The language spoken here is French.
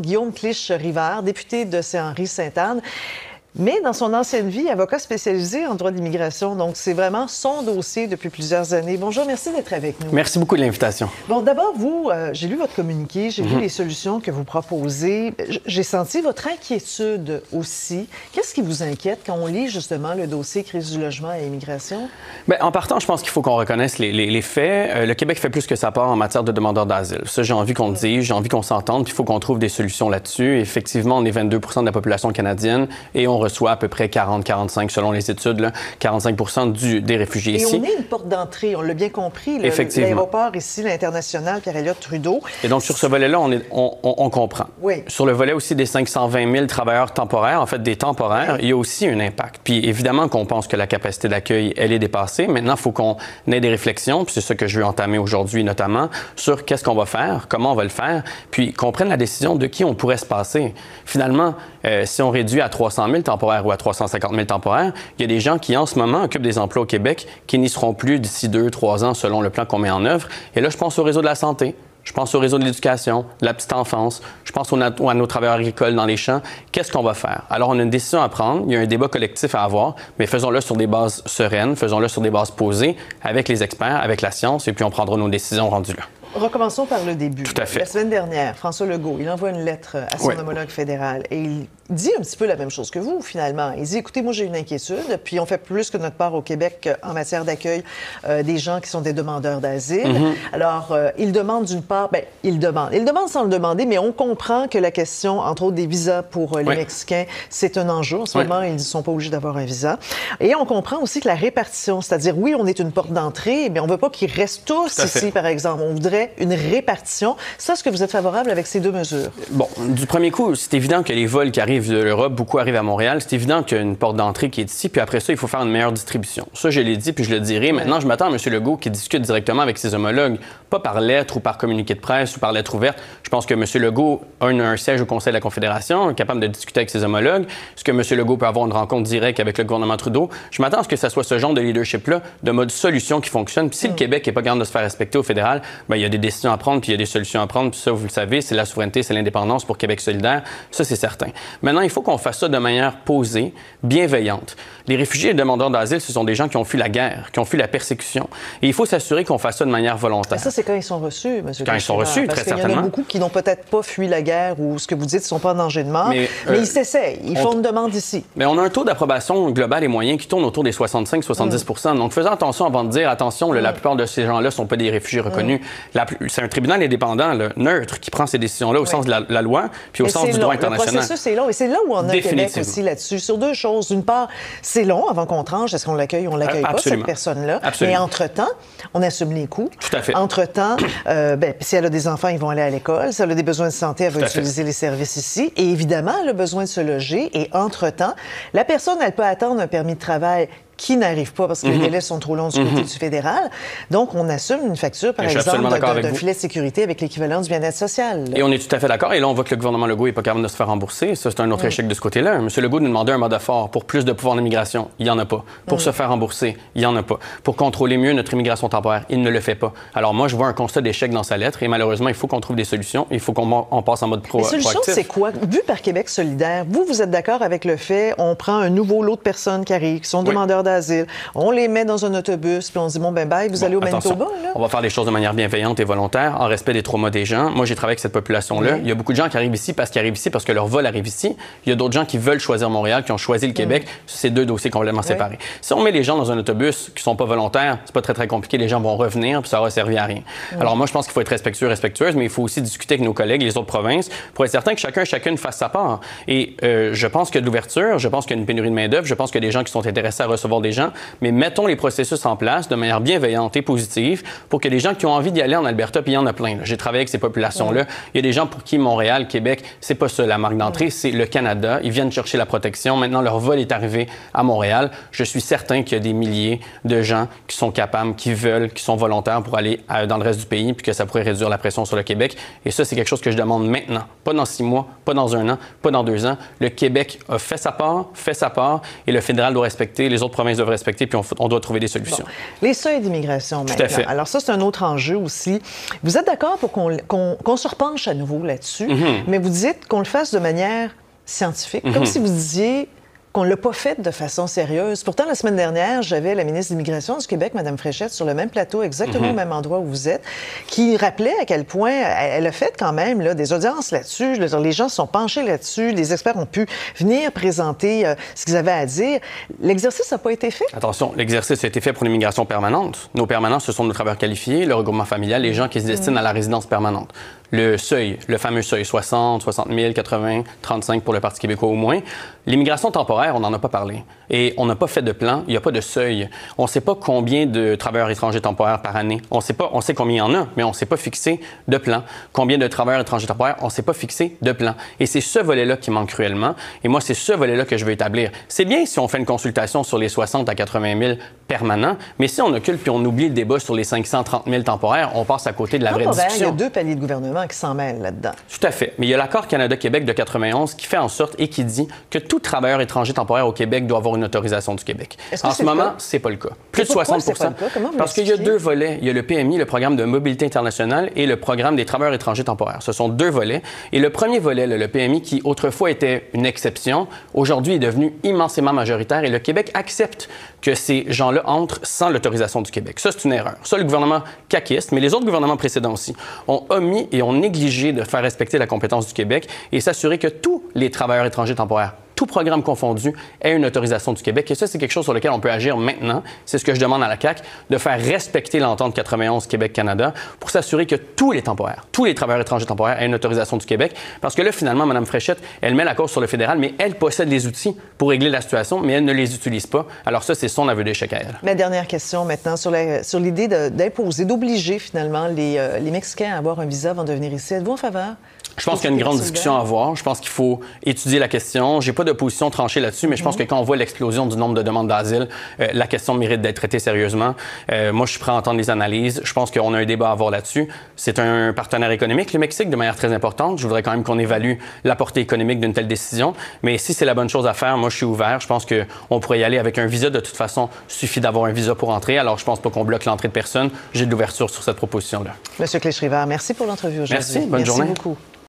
Guillaume Clich-Rivard, député de Saint-Henri-Sainte-Anne, mais dans son ancienne vie, avocat spécialisé en droit d'immigration. Donc, c'est vraiment son dossier depuis plusieurs années. Bonjour, merci d'être avec nous. Merci beaucoup de l'invitation. Bon, d'abord, vous, j'ai lu votre communiqué, j'ai vu les solutions que vous proposez. J'ai senti votre inquiétude aussi. Qu'est-ce qui vous inquiète quand on lit justement le dossier crise du logement et immigration? Bien, en partant, je pense qu'il faut qu'on reconnaisse les faits. Le Québec fait plus que sa part en matière de demandeurs d'asile. Ça, j'ai envie qu'on le dise, j'ai envie qu'on s'entende, puis il faut qu'on trouve des solutions là-dessus. Effectivement, on est 22 % de la population canadienne et on reçoit à peu près 40-45, selon les études, là, 45 des réfugiés ici. Et on est une porte d'entrée, on l'a bien compris. L'aéroport ici, l'International, Pierre-Éliott Trudeau. Et donc, sur ce volet-là, on comprend. Oui. Sur le volet aussi des 520 000 travailleurs temporaires, en fait, des temporaires, il y a aussi un impact. Puis évidemment qu'on pense que la capacité d'accueil, elle est dépassée. Maintenant, il faut qu'on ait des réflexions, puis c'est ça que je veux entamer aujourd'hui notamment, sur qu'est-ce qu'on va faire, comment on va le faire, puis qu'on prenne la décision de qui on pourrait se passer. Finalement, si on réduit à 300 000 temporaires ou à 350 000 temporaires, il y a des gens qui, en ce moment, occupent des emplois au Québec qui n'y seront plus d'ici 2-3 ans selon le plan qu'on met en œuvre. Et là, je pense au réseau de la santé. Je pense au réseau de l'éducation, de la petite enfance. Je pense à nos travailleurs agricoles dans les champs. Qu'est-ce qu'on va faire? Alors, on a une décision à prendre. Il y a un débat collectif à avoir, mais faisons-le sur des bases sereines, faisons-le sur des bases posées, avec les experts, avec la science, et puis on prendra nos décisions rendues là. Recommençons par le début. Tout à fait. La semaine dernière, François Legault, il envoie une lettre à son homologue fédéral et il dit un petit peu la même chose que vous, finalement. Il dit, écoutez, moi, j'ai une inquiétude, puis on fait plus que notre part au Québec en matière d'accueil des gens qui sont des demandeurs d'asile. Alors, il demande d'une part, bien, il demande sans le demander, mais on comprend que la question, entre autres, des visas pour les Mexicains, c'est un enjeu. En ce moment, ils ne sont pas obligés d'avoir un visa. Et on comprend aussi que la répartition, c'est-à-dire, oui, on est une porte d'entrée, mais on ne veut pas qu'ils restent tous ici, par exemple. On voudrait une répartition. Ça, est-ce que vous êtes favorable avec ces deux mesures? Bon, du premier coup, c'est évident que les vols qui arrivent de l'Europe, beaucoup arrivent à Montréal. C'est évident qu'il y a une porte d'entrée qui est ici, puis après ça, il faut faire une meilleure distribution. Ça, je l'ai dit, puis je le dirai. Maintenant, je m'attends à M. Legault qui discute directement avec ses homologues, pas par lettre ou par communiqué de presse ou par lettre ouverte. Je pense que M. Legault a un siège au Conseil de la Confédération, capable de discuter avec ses homologues. Est-ce que M. Legault peut avoir une rencontre directe avec le gouvernement Trudeau? Je m'attends à ce que ça soit ce genre de leadership-là, de mode solution qui fonctionne. Puis si le Québec n'est pas capable de se faire respecter au fédéral, bien, il y a des décisions à prendre, puis il y a des solutions à prendre. Puis ça, vous le savez, c'est la souveraineté, c'est l'indépendance pour Québec solidaire. Ça, c'est certain. Maintenant, il faut qu'on fasse ça de manière posée, bienveillante. Les réfugiés et les demandeurs d'asile, ce sont des gens qui ont fui la guerre, qui ont fui la persécution. Et il faut s'assurer qu'on fasse ça de manière volontaire. Mais ça, c'est quand ils sont reçus, M. Quand ils sont reçus, très certainement. Il y en a beaucoup qui n'ont peut-être pas fui la guerre ou ce que vous dites, ils ne sont pas en danger de mort, mais ils s'essayent. Ils font une demande ici. Mais on a un taux d'approbation global et moyen qui tourne autour des 65-70 %. Donc, faisons attention avant de dire, attention, la plupart de ces gens-là ne sont pas des réfugiés reconnus. C'est un tribunal indépendant, neutre, qui prend ces décisions-là au sens de la loi puis au sens du droit international. Le processus est long et c'est là où on a le Québec aussi là-dessus. Sur deux choses. D'une part, c'est long avant qu'on tranche. Est-ce qu'on l'accueille ou on l'accueille pas, cette personne-là? Mais entre-temps, on assume les coûts. Tout à fait. Entre-temps, si elle a des enfants, ils vont aller à l'école. Si elle a des besoins de santé, elle va utiliser les services ici. Et évidemment, elle a besoin de se loger. Et entre-temps, la personne, elle peut attendre un permis de travail qui n'arrive pas parce que les délais sont trop longs du côté du fédéral. Donc, on assume une facture, par exemple, d'un filet de sécurité avec l'équivalent du bien-être social. Et on est tout à fait d'accord. Et là, on voit que le gouvernement Legault n'est pas capable de se faire rembourser. Ça, c'est un autre échec de ce côté-là. M. Legault nous demandait un mandat fort pour plus de pouvoir d'immigration. Il n'y en a pas. Pour se faire rembourser, il n'y en a pas. Pour contrôler mieux notre immigration temporaire, il ne le fait pas. Alors moi, je vois un constat d'échec dans sa lettre et malheureusement, il faut qu'on trouve des solutions. Il faut qu'on passe en mode proactif. Les solutions, c'est quoi? Vu par Québec solidaire, vous êtes d'accord avec le fait on prend un nouveau lot de personnes qui arrivent, qui sont demandeurs d'asile, on les met dans un autobus, puis on se dit, bye, vous allez au Manitoba, là? On va faire les choses de manière bienveillante et volontaire, en respect des traumas des gens. Moi, j'ai travaillé avec cette population-là. Il y a beaucoup de gens qui arrivent ici parce qu'ils arrivent ici parce que leur vol arrive ici. Il y a d'autres gens qui veulent choisir Montréal, qui ont choisi le Québec. C'est deux dossiers complètement séparés. Si on met les gens dans un autobus qui sont pas volontaires, c'est pas très, très compliqué. Les gens vont revenir, puis ça aura servi à rien. Alors moi, je pense qu'il faut être respectueuse, mais il faut aussi discuter avec nos collègues, les autres provinces, pour être certain que chacune fasse sa part. Et je pense qu'il y a de l'ouverture, je pense qu'il y a une pénurie de main-d'œuvre, je pense qu'il y a des gens qui sont intéressés à recevoir des gens, mais mettons les processus en place de manière bienveillante et positive pour que les gens qui ont envie d'y aller en Alberta, puis il y en a plein. J'ai travaillé avec ces populations-là. Il y a des gens pour qui Montréal, Québec, c'est pas ça la marque d'entrée, c'est le Canada. Ils viennent chercher la protection. Maintenant, leur vol est arrivé à Montréal. Je suis certain qu'il y a des milliers de gens qui sont capables, qui veulent, qui sont volontaires pour aller dans le reste du pays, puis que ça pourrait réduire la pression sur le Québec. Et ça, c'est quelque chose que je demande maintenant. Pas dans 6 mois, pas dans 1 an, pas dans 2 ans. Le Québec a fait sa part, et le fédéral doit respecter, les autres provinces provinces doivent respecter, puis on doit trouver des solutions. Bon. Les seuils d'immigration maintenant. Tout à fait. Alors ça, c'est un autre enjeu aussi. Vous êtes d'accord pour qu'on se repenche à nouveau là-dessus, mais vous dites qu'on le fasse de manière scientifique, comme si vous disiez qu'on ne l'a pas fait de façon sérieuse. Pourtant, la semaine dernière, j'avais la ministre de l'Immigration du Québec, Mme Fréchette, sur le même plateau, exactement au même endroit où vous êtes, qui rappelait à quel point elle a fait quand même là, des audiences là-dessus. Je veux dire, les gens se sont penchés là-dessus, les experts ont pu venir présenter ce qu'ils avaient à dire. L'exercice n'a pas été fait? Attention, l'exercice a été fait pour l'immigration permanente. Nos permanents, ce sont nos travailleurs qualifiés, le regroupement familial, les gens qui se destinent à la résidence permanente. Le seuil, le fameux seuil, 60, 60 000, 80, 35 pour le Parti québécois au moins. L'immigration temporaire, on n'en a pas parlé. Et on n'a pas fait de plan, il n'y a pas de seuil. On ne sait pas combien de travailleurs étrangers temporaires par année. On sait combien il y en a, mais on ne s'est pas fixé de plan. Combien de travailleurs étrangers temporaires, on ne s'est pas fixé de plan. Et c'est ce volet-là qui manque cruellement. Et moi, c'est ce volet-là que je veux établir. C'est bien si on fait une consultation sur les 60 à 80 000 permanents, mais si on occulte puis on oublie le débat sur les 530 000 temporaires, on passe à côté de la vraie discussion. Il y a deux paliers de gouvernement qui s'en mêlent là-dedans. Tout à fait. Mais il y a l'accord Canada-Québec de 91 qui fait en sorte et qui dit que tout travailleur étranger temporaire au Québec doit avoir une autorisation du Québec. En ce moment, c'est pas le cas. Plus de 60 parce qu'il y a deux volets. Il y a le PMI, le programme de mobilité internationale, et le programme des travailleurs étrangers temporaires. Ce sont deux volets. Et le premier volet, le PMI, qui autrefois était une exception, aujourd'hui est devenu immensément majoritaire et le Québec accepte que ces gens-là entrent sans l'autorisation du Québec. Ça, c'est une erreur. Ça, le gouvernement caquiste, mais les autres gouvernements précédents aussi, ont omis et ont négligé de faire respecter la compétence du Québec et s'assurer que tous les travailleurs étrangers temporaires, tout programme confondu, ait une autorisation du Québec. Et ça, c'est quelque chose sur lequel on peut agir maintenant. C'est ce que je demande à la CAQ, de faire respecter l'entente 91 Québec-Canada pour s'assurer que tous les temporaires, tous les travailleurs étrangers temporaires aient une autorisation du Québec. Parce que là, finalement, Mme Fréchette, elle met la cause sur le fédéral, mais elle possède les outils pour régler la situation, mais elle ne les utilise pas. Alors ça, c'est son aveu d'échec à elle. Ma dernière question maintenant sur l'idée d'imposer, d'obliger finalement les Mexicains à avoir un visa avant de venir ici. Êtes-vous en faveur? Je pense qu'il y a une grande discussion à avoir. Je pense qu'il faut étudier la question. J'ai pas de position tranchée là-dessus, mais je pense que quand on voit l'explosion du nombre de demandes d'asile, la question mérite d'être traitée sérieusement. Moi, je suis prêt à entendre les analyses. Je pense qu'on a un débat à avoir là-dessus. C'est un partenaire économique, le Mexique, de manière très importante. Je voudrais quand même qu'on évalue la portée économique d'une telle décision. Mais si c'est la bonne chose à faire, moi, je suis ouvert. Je pense qu'on pourrait y aller avec un visa. De toute façon, il suffit d'avoir un visa pour entrer. Alors, je pense pas qu'on bloque l'entrée de personne. J'ai de l'ouverture sur cette proposition-là. Monsieur Clich-Rivard, merci pour l'entrevue aujourd'hui. Merci. Bonne journée. Merci beaucoup.